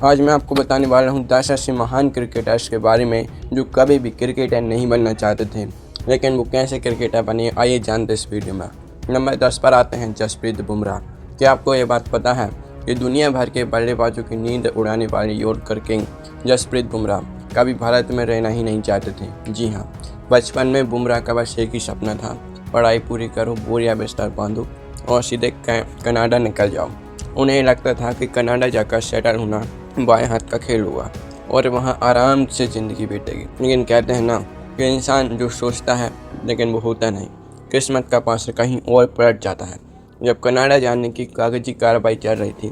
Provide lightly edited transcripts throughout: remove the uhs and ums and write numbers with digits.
आज मैं आपको बताने वाला हूँ 10 ऐसे महान क्रिकेटर्स के बारे में जो कभी भी क्रिकेटर नहीं बनना चाहते थे, लेकिन वो कैसे क्रिकेटर बने, आइए जानते इस वीडियो में। नंबर 10 पर आते हैं जसप्रीत बुमराह। क्या आपको ये बात पता है कि दुनिया भर के बल्लेबाजों की नींद उड़ाने वाले यॉर्कर किंग जसप्रीत बुमराह कभी भारत में रहना ही नहीं चाहते थे। जी हाँ, बचपन में बुमराह का बस एक ही सपना था, पढ़ाई पूरी करो, बोरिया बिस्तर बांधो और सीधे कनाडा निकल जाओ। उन्हें लगता था कि कनाडा जाकर सेटल होना बाएं हाथ का खेल हुआ और वहाँ आराम से ज़िंदगी बीतेगी। लेकिन कहते हैं ना कि इंसान जो सोचता है लेकिन वो होता नहीं, किस्मत का पासा कहीं और पलट जाता है। जब कनाडा जाने की कागजी कार्रवाई चल रही थी,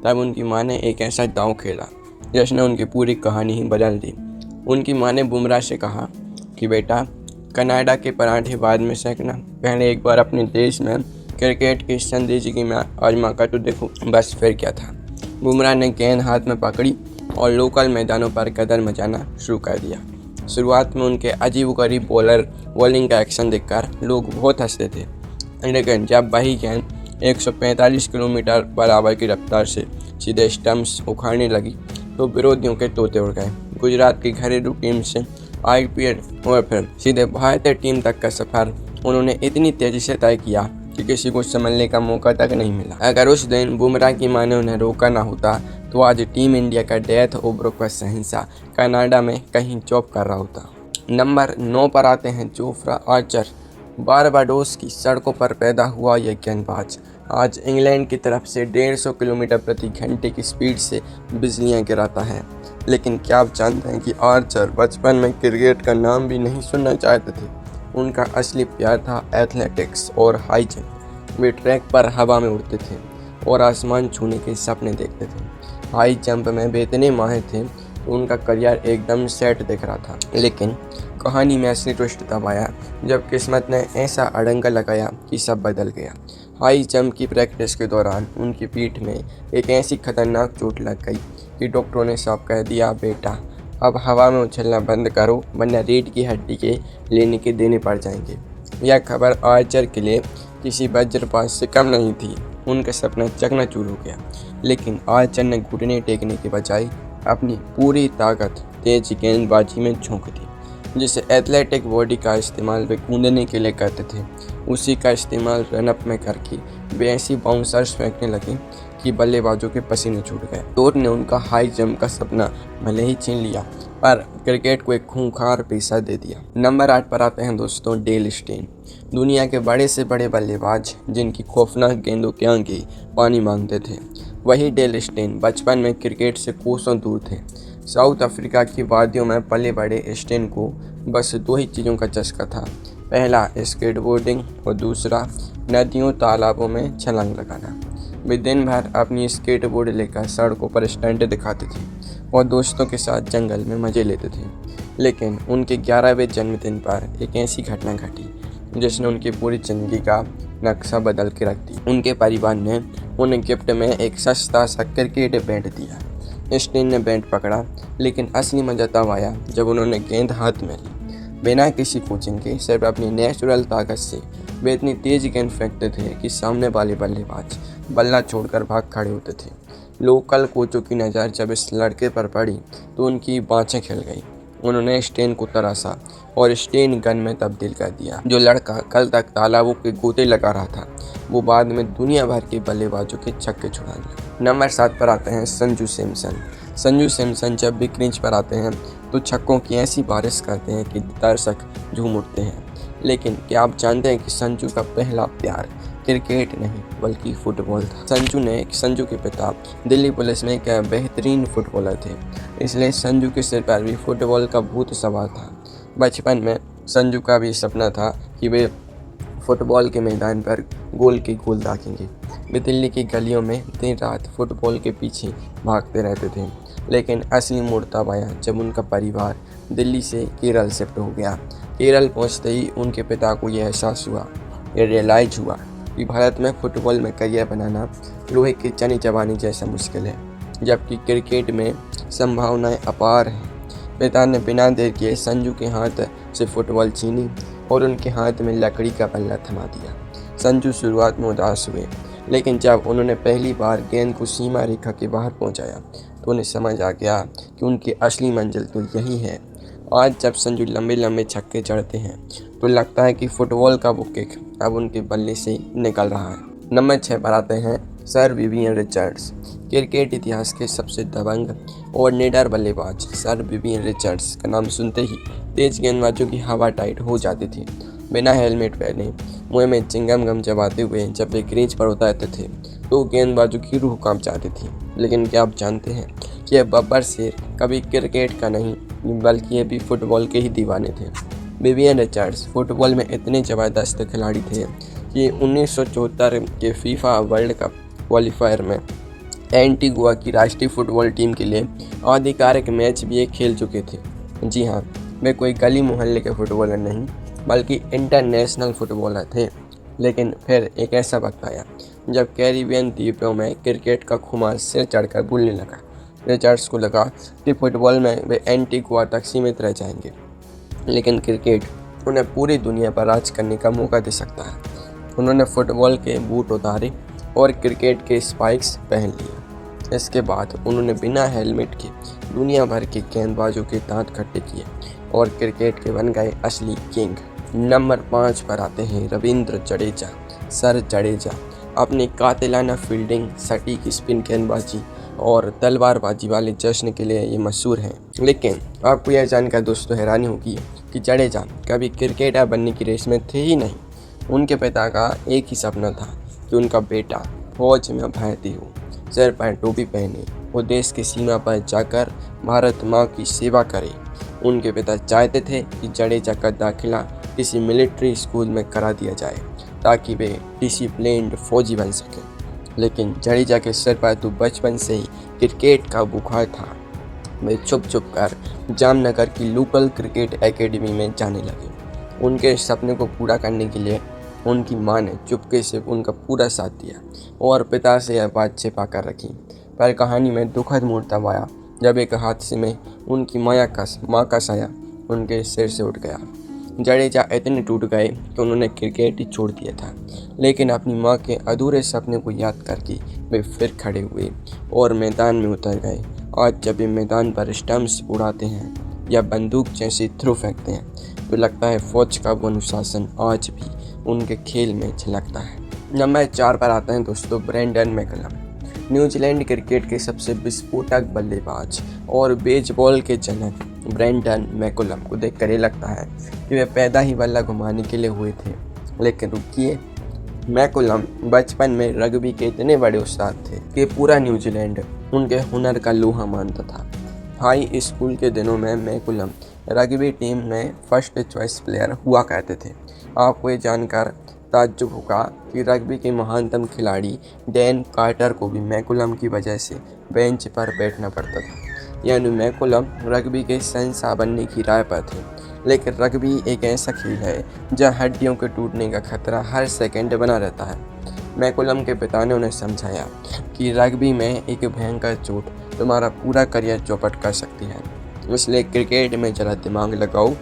तब उनकी माँ ने एक ऐसा दांव खेला जिसने उनकी पूरी कहानी ही बदल दी। उनकी माँ ने बुमराह से कहा कि बेटा, कनाडा के पराठे बाद में सेकना, पहले एक बार अपने देश में क्रिकेट की संजीदगी में आजमा कर तो देखो। बस फिर क्या था, बुमराह ने गेंद हाथ में पकड़ी और लोकल मैदानों पर कदम मचाना शुरू कर दिया। शुरुआत में उनके अजीबोगरीब बॉलिंग का एक्शन देखकर लोग बहुत हंसते थे, लेकिन जब वही गेंद 145 किलोमीटर बराबर की रफ्तार से सीधे स्टंप्स उखाड़ने लगी तो विरोधियों के तोते उड़ गए। गुजरात की घरेलू टीम से IPL और फिर सीधे भारतीय टीम तक का सफ़र उन्होंने इतनी तेज़ी से तय किया कि किसी को संभलने का मौका तक नहीं मिला। अगर उस दिन बुमराह की माँ ने उन्हें रोका ना होता तो आज टीम इंडिया का डेथ ओवरों का शहंशाह कनाडा में कहीं जॉब कर रहा होता। नंबर 9 पर आते हैं जोफ्रा आर्चर। बारबाडोस की सड़कों पर पैदा हुआ यह गेंदबाज आज इंग्लैंड की तरफ से 150 किलोमीटर प्रति घंटे की स्पीड से बिजलियां गिराता है। लेकिन क्या आप जानते हैं कि आर्चर बचपन में क्रिकेट का नाम भी नहीं सुनना चाहते थे। उनका असली प्यार था एथलेटिक्स और हाई जंप। वे ट्रैक पर हवा में उड़ते थे और आसमान छूने के सपने देखते थे। हाई जंप में वे इतने माहिर थे तो उनका करियर एकदम सेट दिख रहा था। लेकिन कहानी में असली ट्विस्ट तब आया जब किस्मत ने ऐसा अड़ंगा लगाया कि सब बदल गया। हाई जंप की प्रैक्टिस के दौरान उनकी पीठ में एक ऐसी खतरनाक चोट लग गई कि डॉक्टरों ने साफ कह दिया, बेटा अब हवा में उछलना बंद करो वरना रीढ़ की हड्डी के लेने के देने पड़ जाएंगे। यह खबर आर्चर के लिए किसी वज्रपात से कम नहीं थी। उनका सपना चकनाचूर हो गया, लेकिन आर्चर ने घुटने टेकने के बजाय अपनी पूरी ताकत तेज गेंदबाजी में झोंक दी। जिसे एथलेटिक बॉडी का इस्तेमाल वे कूदने के लिए करते थे, उसी का इस्तेमाल रनअप में करके वे ऐसी बाउंसर्स फेंकने लगे कि बल्लेबाजों के पसीने छूट गए। चोट ने उनका हाई जंप का सपना भले ही छीन लिया, पर क्रिकेट को एक खूंखार पेशा दे दिया। नंबर 8 पर आते हैं दोस्तों डेल स्टेन। दुनिया के बड़े से बड़े बल्लेबाज जिनकी खौफनाक गेंदों के आगे पानी मांगते थे, वही डेल स्टेन बचपन में क्रिकेट से कोसों दूर थे। साउथ अफ्रीका की वादियों में पले बड़े स्टेन को बस 2 ही चीज़ों का चस्का था, पहला स्केटबोर्डिंग और दूसरा नदियों तालाबों में छलांग लगाना। वे दिन भर अपनी स्केटबोर्ड लेकर सड़कों पर स्टंट दिखाते थे और दोस्तों के साथ जंगल में मज़े लेते थे। लेकिन उनके 11वें जन्मदिन पर एक ऐसी घटना घटी जिसने उनकी पूरी ज़िंदगी का नक्शा बदल के रख दी। उनके परिवार ने उन्हें गिफ्ट में एक सस्ता सा क्रिकेट बैट दिया। स्टेन ने बैट पकड़ा, लेकिन असली मज़ा तब आया जब उन्होंने गेंद हाथ में ली। बिना किसी कोचिंग के सिर्फ अपनी नेचुरल ताकत से वे इतनी तेज़ गेंद फेंकते थे कि सामने वाले बल्लेबाज बल्ला छोड़कर भाग खड़े होते थे। लोकल कोचों की नज़र जब इस लड़के पर पड़ी तो उनकी बाँछें खिल गई। उन्होंने स्टेन को तराशा और स्टेन गन में तब्दील कर दिया। जो लड़का कल तक तालाबों के गोते लगा रहा था, वो बाद में दुनिया भर के बल्लेबाजों के छक्के छुड़ाने लगा। नंबर 7 पर आते हैं संजू सैमसन। संजू सैमसन जब भी क्रीज पर आते हैं तो छक्कों की ऐसी बारिश करते हैं कि दर्शक झूम उठते हैं। लेकिन क्या आप जानते हैं कि संजू का पहला प्यार क्रिकेट नहीं बल्कि फुटबॉल था। संजू के पिता दिल्ली पुलिस में एक बेहतरीन फुटबॉलर थे, इसलिए संजू के सिर पर भी फुटबॉल का भूत सवार था। बचपन में संजू का भी सपना था कि वे फुटबॉल के मैदान पर गोल के गोल दागेंगे। वे दिल्ली की गलियों में दिन रात फुटबॉल के पीछे भागते रहते थे। लेकिन असली मोड़ तब आया जब उनका परिवार दिल्ली से केरल शिफ्ट हो गया। केरल पहुंचते ही उनके पिता को यह एहसास हुआ, ये रियलाइज हुआ कि भारत में फुटबॉल में करियर बनाना लोहे की चनी चबाने जैसा मुश्किल है, जबकि क्रिकेट में संभावनाएं अपार हैं। पिता ने बिना देर किए संजू के हाथ से फुटबॉल छीनी और उनके हाथ में लकड़ी का बल्ला थमा दिया। संजू शुरुआत में उदास हुए, लेकिन जब उन्होंने पहली बार गेंद को सीमा रेखा के बाहर पहुंचाया तो उन्हें समझ आ गया कि उनकी असली मंजिल तो यही है। आज जब संजू लंबे लंबे छक्के चढ़ते हैं तो लगता है कि फुटबॉल का वो किक अब उनके बल्ले से निकल रहा है। नंबर 6 पर आते हैं सर विवियन रिचर्ड्स। क्रिकेट इतिहास के सबसे दबंग और निडर बल्लेबाज सर विवियन रिचर्ड्स का नाम सुनते ही तेज गेंदबाजों की हवा टाइट हो जाती थी। बिना हेलमेट पहने मुंह में चिंगम गम चबाते हुए जब वे क्रीज पर उतरते थे तो गेंदबाजों की रूह कांप जाती थी। लेकिन क्या आप जानते हैं कि यह बब्बर शेर कभी क्रिकेट का नहीं बल्कि ये भी फुटबॉल के ही दीवाने थे। विवियन रिचर्ड्स फुटबॉल में इतने ज़बरदस्त खिलाड़ी थे कि 1974 के फीफा वर्ल्ड कप क्वालिफायर में एंटीगुआ की राष्ट्रीय फुटबॉल टीम के लिए आधिकारिक मैच भी खेल चुके थे। जी हाँ, वे कोई गली मोहल्ले के फुटबॉलर नहीं बल्कि इंटरनेशनल फुटबॉलर थे। लेकिन फिर एक ऐसा वक्त आया जब कैरिबियन द्वीपों में क्रिकेट का खुमार सिर चढ़कर भूलने लगा। रिचर्ड्स को लगा कि फुटबॉल में वे एंटीगुआ तक सीमित रह जाएंगे, लेकिन क्रिकेट उन्हें पूरी दुनिया पर राज करने का मौका दे सकता है। उन्होंने फुटबॉल के बूट उतारे और क्रिकेट के स्पाइक्स पहन लिए। इसके बाद उन्होंने बिना हेलमेट के दुनिया भर के गेंदबाजों के दांत खट्टे किए और क्रिकेट के बन गए असली किंग। नंबर 5 पर आते हैं रविंद्र जडेजा। सर जडेजा अपनी कातिलाना फील्डिंग, सटीक स्पिन गेंदबाजी और तलवारबाजी वाले जश्न के लिए ये मशहूर हैं। लेकिन आपको यह जानकर दोस्तों हैरानी होगी कि जडेजा कभी क्रिकेटर बनने की रेस में थे ही नहीं। उनके पिता का एक ही सपना था कि उनका बेटा फौज में भर्ती हो, सिर पर टोपी पहने और देश की सीमा पर जाकर भारत माँ की सेवा करे। उनके पिता चाहते थे कि जडेजा का दाखिला किसी मिलिट्री स्कूल में करा दिया जाए ताकि वे डिसिप्लिन्ड फौजी बन सकें। लेकिन जडेजा के सिर पर तो बचपन से ही क्रिकेट का बुखार था। वे छुप छुप कर जामनगर की लोकल क्रिकेट एकेडमी में जाने लगे। उनके सपने को पूरा करने के लिए उनकी मां ने चुपके से उनका पूरा साथ दिया और पिता से यह बात छिपा कर रखी। पर कहानी में दुखद मोड़ तब आया जब एक हादसे में उनकी माँ का साया उनके सिर से उठ गया। जडेजा इतने टूट गए कि उन्होंने क्रिकेट ही छोड़ दिया था। लेकिन अपनी माँ के अधूरे सपने को याद करके वे फिर खड़े हुए और मैदान में उतर गए। आज जब वे मैदान पर स्टंप्स उड़ाते हैं या बंदूक जैसे थ्रो फेंकते हैं तो लगता है फौज का वो अनुशासन आज भी उनके खेल में झलकता है। नंबर 4 पर आता है दोस्तों ब्रेंडन मैकुलम। न्यूजीलैंड क्रिकेट के सबसे विस्फोटक बल्लेबाज और बेसबॉल के जनक ब्रेंडन मैकुलम को देखकर ये लगता है कि वे पैदा ही बल्ला घुमाने के लिए हुए थे। लेकिन रुकिए, मैकुलम बचपन में रग्बी के इतने बड़े उस्ताद थे कि पूरा न्यूजीलैंड उनके हुनर का लोहा मानता था। हाई स्कूल के दिनों में मैकुलम रग्बी टीम में फर्स्ट चॉइस प्लेयर हुआ करते थे। आपको ये जानकर ताज्जुब होगा कि रग्बी के महानतम खिलाड़ी डैन कार्टर को भी मैकुलम की वजह से बेंच पर बैठना पड़ता था। यानी मैकुलम रग्बी के शहंशाह बनने की राय पर थे। लेकिन रग्बी एक ऐसा खेल है जहाँ हड्डियों के टूटने का खतरा हर सेकंड बना रहता है। मैकुलम के पिता ने उन्हें समझाया कि रग्बी में एक भयंकर चोट तुम्हारा पूरा करियर चौपट कर सकती है, इसलिए क्रिकेट में जरा दिमाग लगाओ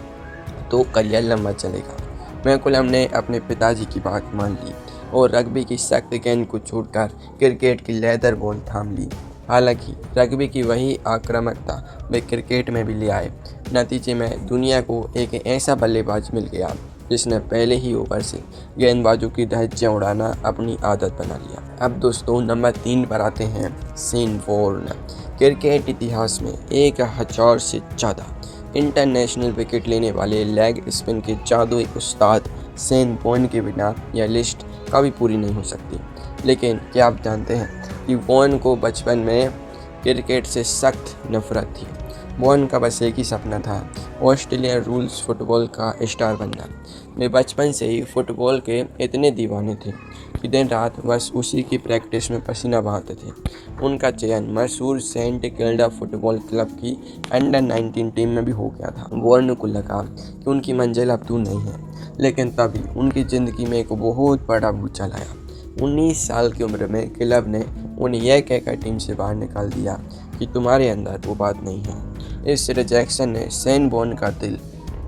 तो करियर लंबा चलेगा। मैकुलम ने अपने पिताजी की बात मान ली और रग्बी की सख्त गेंद को छोड़कर क्रिकेट की लेदर बॉल थाम ली। हालांकि रग्बी की वही आक्रामकता वे क्रिकेट में भी ले आए। नतीजे में दुनिया को एक ऐसा बल्लेबाज मिल गया जिसने पहले ही ओवर से गेंदबाजों की धज्जियां उड़ाना अपनी आदत बना लिया। अब दोस्तों नंबर 3 पर आते हैं शेन वॉर्न। क्रिकेट इतिहास में 1000 से ज़्यादा इंटरनेशनल विकेट लेने वाले लेग स्पिन के जादुई उस्ताद शेन वॉर्न के बिना यह लिस्ट कभी पूरी नहीं हो सकती। लेकिन क्या आप जानते हैं कि वॉर्न को बचपन में क्रिकेट से सख्त नफरत थी। वॉर्न का बस एक ही सपना था, ऑस्ट्रेलियन रूल्स फुटबॉल का स्टार बनना। वे बचपन से ही फुटबॉल के इतने दीवाने थे कि दिन रात बस उसी की प्रैक्टिस में पसीना बहाते थे। उनका चयन मशहूर सेंट किल्डा फुटबॉल क्लब की अंडर 19 टीम में भी हो गया था। वॉर्न को लगा कि उनकी मंजिल अब दूर नहीं है, लेकिन तभी उनकी ज़िंदगी में एक बहुत बड़ा भूचाल आया। 19 साल की उम्र में क्लब ने उन्हें यह कहकर टीम से बाहर निकाल दिया कि तुम्हारे अंदर वो बात नहीं है। इस रिजेक्शन ने शेन वॉर्न का दिल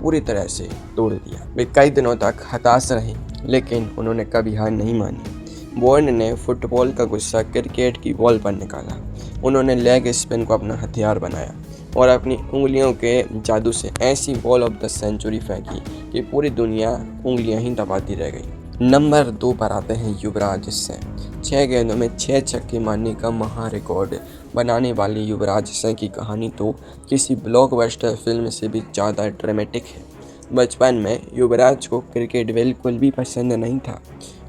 पूरी तरह से तोड़ दिया। वे कई दिनों तक हताश रहे, लेकिन उन्होंने कभी हार नहीं मानी। वॉर्न ने फुटबॉल का गुस्सा क्रिकेट की बॉल पर निकाला उन्होंने लेग स्पिन को अपना हथियार बनाया और अपनी उंगलियों के जादू से ऐसी बॉल ऑफ द सेंचुरी फेंकी कि पूरी दुनिया उंगलियां ही दबाती रह गई। नंबर 2 पर आते हैं युवराज सिंह। 6 गेंदों में 6 छक्के मारने का महा रिकॉर्ड बनाने वाले युवराज सिंह की कहानी तो किसी ब्लॉकबस्टर फिल्म से भी ज़्यादा ड्रामेटिक है। बचपन में युवराज को क्रिकेट बिल्कुल भी पसंद नहीं था।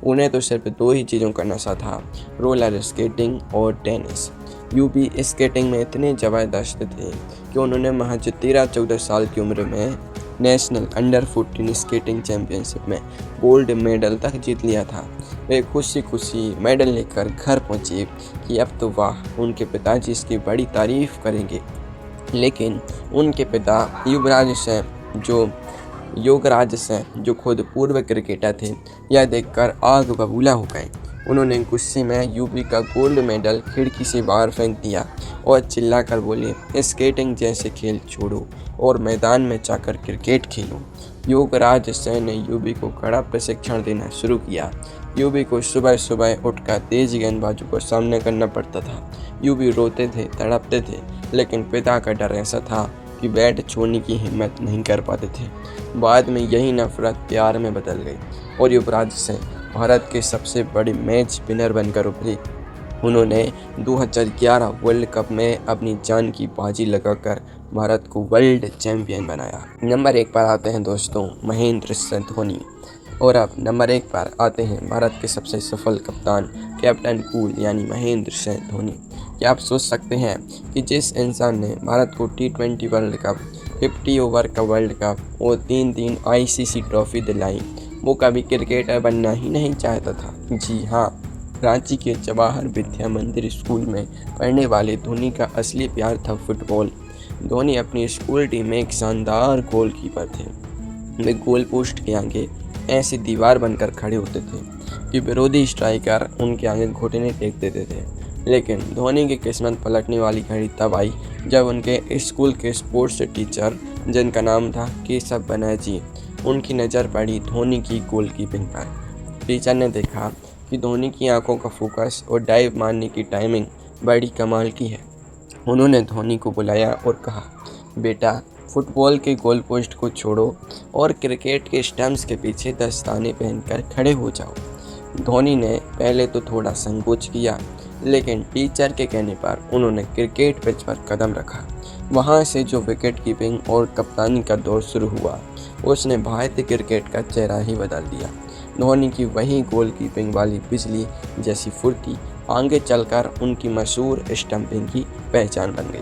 उन्हें तो सिर्फ 2 ही चीज़ों का नशा था, रोलर स्केटिंग और टेनिस। यूपी स्केटिंग में इतने ज़बरदस्त थे कि उन्होंने महज 13-14 साल की उम्र में नेशनल अंडर 14 स्केटिंग चैंपियनशिप में गोल्ड मेडल तक जीत लिया था। वे खुशी खुशी मेडल लेकर घर पहुँचे कि अब तो वाह, उनके पिताजी इसकी बड़ी तारीफ करेंगे। लेकिन उनके पिता योगराज सिंह जो खुद पूर्व क्रिकेटर थे, यह देखकर आग बबूला हो गए। उन्होंने गुस्से में यूपी का गोल्ड मेडल खिड़की से बाहर फेंक दिया और चिल्लाकर बोले, स्केटिंग जैसे खेल छोड़ो और मैदान में जाकर क्रिकेट खेलो। योगराज सिंह ने यूपी को कड़ा प्रशिक्षण देना शुरू किया। यूपी को सुबह सुबह उठकर तेज गेंदबाजों को सामना करना पड़ता था। यूपी रोते थे, तड़पते थे, लेकिन पिता का डर ऐसा था कि बैट छोड़ने की हिम्मत नहीं कर पाते थे। बाद में यही नफरत प्यार में बदल गई और युवराज सिंह भारत के सबसे बड़े मैच विनर बनकर उभरे। उन्होंने 2011 वर्ल्ड कप में अपनी जान की बाजी लगाकर भारत को वर्ल्ड चैंपियन बनाया। नंबर 1 पर आते हैं दोस्तों महेंद्र सिंह धोनी। और अब नंबर 1 पर आते हैं भारत के सबसे सफल कप्तान कैप्टन कूल यानी महेंद्र सिंह धोनी। क्या आप सोच सकते हैं कि जिस इंसान ने भारत को T20 वर्ल्ड कप, 50 ओवर का वर्ल्ड कप और 3 ICC ट्रॉफी दिलाई, वो कभी क्रिकेटर बनना ही नहीं चाहता था। जी हाँ, रांची के जवाहर विद्या मंदिर स्कूल में पढ़ने वाले धोनी का असली प्यार था फुटबॉल। धोनी अपनी स्कूल टीम में एक शानदार गोलकीपर थे। वे गोल पोस्ट के आगे ऐसी दीवार बनकर खड़े होते थे कि विरोधी स्ट्राइकर उनके आगे घुटने टेक देते थे। लेकिन धोनी की किस्मत पलटने वाली घड़ी तब आई जब उनके स्कूल के स्पोर्ट्स टीचर, जिनका नाम था केशव बनर्जी, उनकी नज़र पड़ी धोनी की गोलकीपिंग पर। टीचर ने देखा कि धोनी की आंखों का फोकस और डाइव मारने की टाइमिंग बड़ी कमाल की है। उन्होंने धोनी को बुलाया और कहा, बेटा, फुटबॉल के गोल पोस्ट को छोड़ो और क्रिकेट के स्टंप्स के पीछे दस्ताने पहनकर खड़े हो जाओ। धोनी ने पहले तो थोड़ा संकोच किया, लेकिन टीचर के कहने पर उन्होंने क्रिकेट पिच पर कदम रखा। वहां से जो विकेट कीपिंग और कप्तानी का दौर शुरू हुआ, उसने भारतीय क्रिकेट का चेहरा ही बदल दिया। धोनी की वही गोलकीपिंग वाली बिजली जैसी फुर्ती आगे चलकर उनकी मशहूर स्टंपिंग की पहचान बन गई।